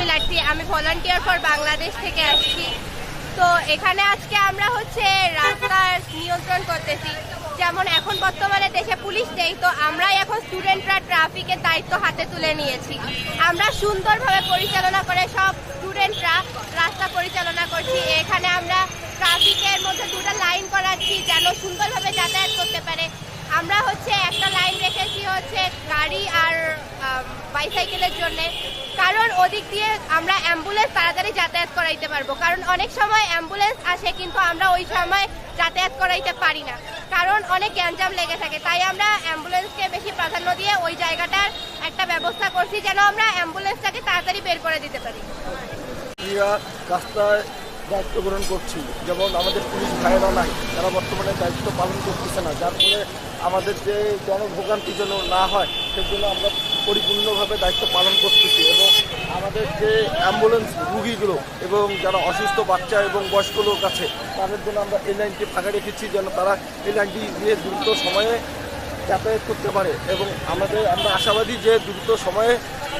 তহসিলার্থী, আমি volunteer for Bangladesh থেকে আসছি। তো এখানে আজকে আমরা রাস্তার নিয়ন্ত্রণ করতেছি। যেমন এখন বর্তমানে দেশে পুলিশ নেই, তো আমরাই এখন স্টুডেন্টরা ট্রাফিকের দায়িত্ব হাতে তুলে নিয়েছি। আমরা সুন্দরভাবে পরিচালনা করে সব স্টুডেন্টরা রাস্তা পরিচালনা করছি। এখানে আমরা ট্রাফিকের মধ্যে দুটো লাইন করাচ্ছি যেন সুন্দরভাবে যাতায়াত করতে পারে। আমরা একটা লাইন রেখেছি গাড়ি আর বাইসাইকেলের জন্য, কারণ ওদিক দিয়ে আমরা অ্যাম্বুলেন্স তাড়াতাড়ি যাতায়াত করাইতে পারবো। কারণ অনেক সময় অ্যাম্বুলেন্স আসে কিন্তু আমরা ওই সময় যাতায়াত করাইতে পারি না, কারণ অনেক গ্যাঞ্জাম লেগে থাকে। তাই আমরা অ্যাম্বুলেন্সকে বেশি প্রাধান্য দিয়ে ওই জায়গাটার একটা ব্যবস্থা করছি যেন আমরা অ্যাম্বুলেন্সটাকে তাড়াতাড়ি বের করে দিতে পারি। রাস্তায় দায়িত্ব গ্রহণ করছি, যেমন আমাদের পুলিশ ভাইয়েরা নাই, তারা বর্তমানে দায়িত্ব পালন করতেছে না, যার ফলে আমাদের যে জনভোগান্তি যেন না হয় সেজন্য আমরা পরিপূর্ণভাবে দায়িত্ব পালন করতেছি। এবং আমাদের যে অ্যাম্বুলেন্স রুগীগুলো এবং যারা অসুস্থ বাচ্চা এবং বয়স্ক লোক আছে তাদের জন্য আমরা এই লাইনটি ফাঁকা রেখেছি যেন তারা এই লাইনটি দিয়ে দ্রুত সময়ে যাতায়াত করতে পারে। এবং আমরা আশাবাদী যে দ্রুত সময়ে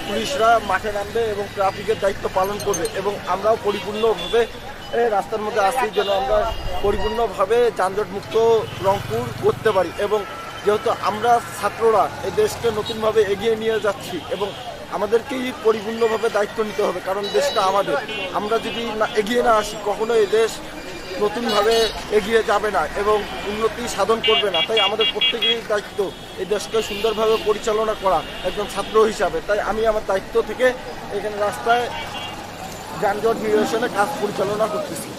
পুলিশরা মাঠে নামবে এবং ট্রাফিকের দায়িত্ব পালন করবে এবং আমরাও পরিপূর্ণভাবে রাস্তার মধ্যে আসছি যেন আমরা পরিপূর্ণভাবে যানজটমুক্ত রংপুর করতে পারি। এবং যেহেতু আমরা ছাত্ররা এই দেশকে নতুনভাবে এগিয়ে নিয়ে যাচ্ছি এবং আমাদেরকেই পরিপূর্ণভাবে দায়িত্ব নিতে হবে, কারণ দেশটা আমাদের। আমরা যদি এগিয়ে না আসি কখনো এই দেশ নতুনভাবে এগিয়ে যাবে না এবং উন্নতি সাধন করবে না। তাই আমাদের প্রত্যেকেরই দায়িত্ব এই দেশকে সুন্দরভাবে পরিচালনা করা একজন ছাত্র হিসাবে। তাই আমি আমার দায়িত্ব থেকে এখানে রাস্তায় যানজট নিরসনে কাজ পরিচালনা করতেছি।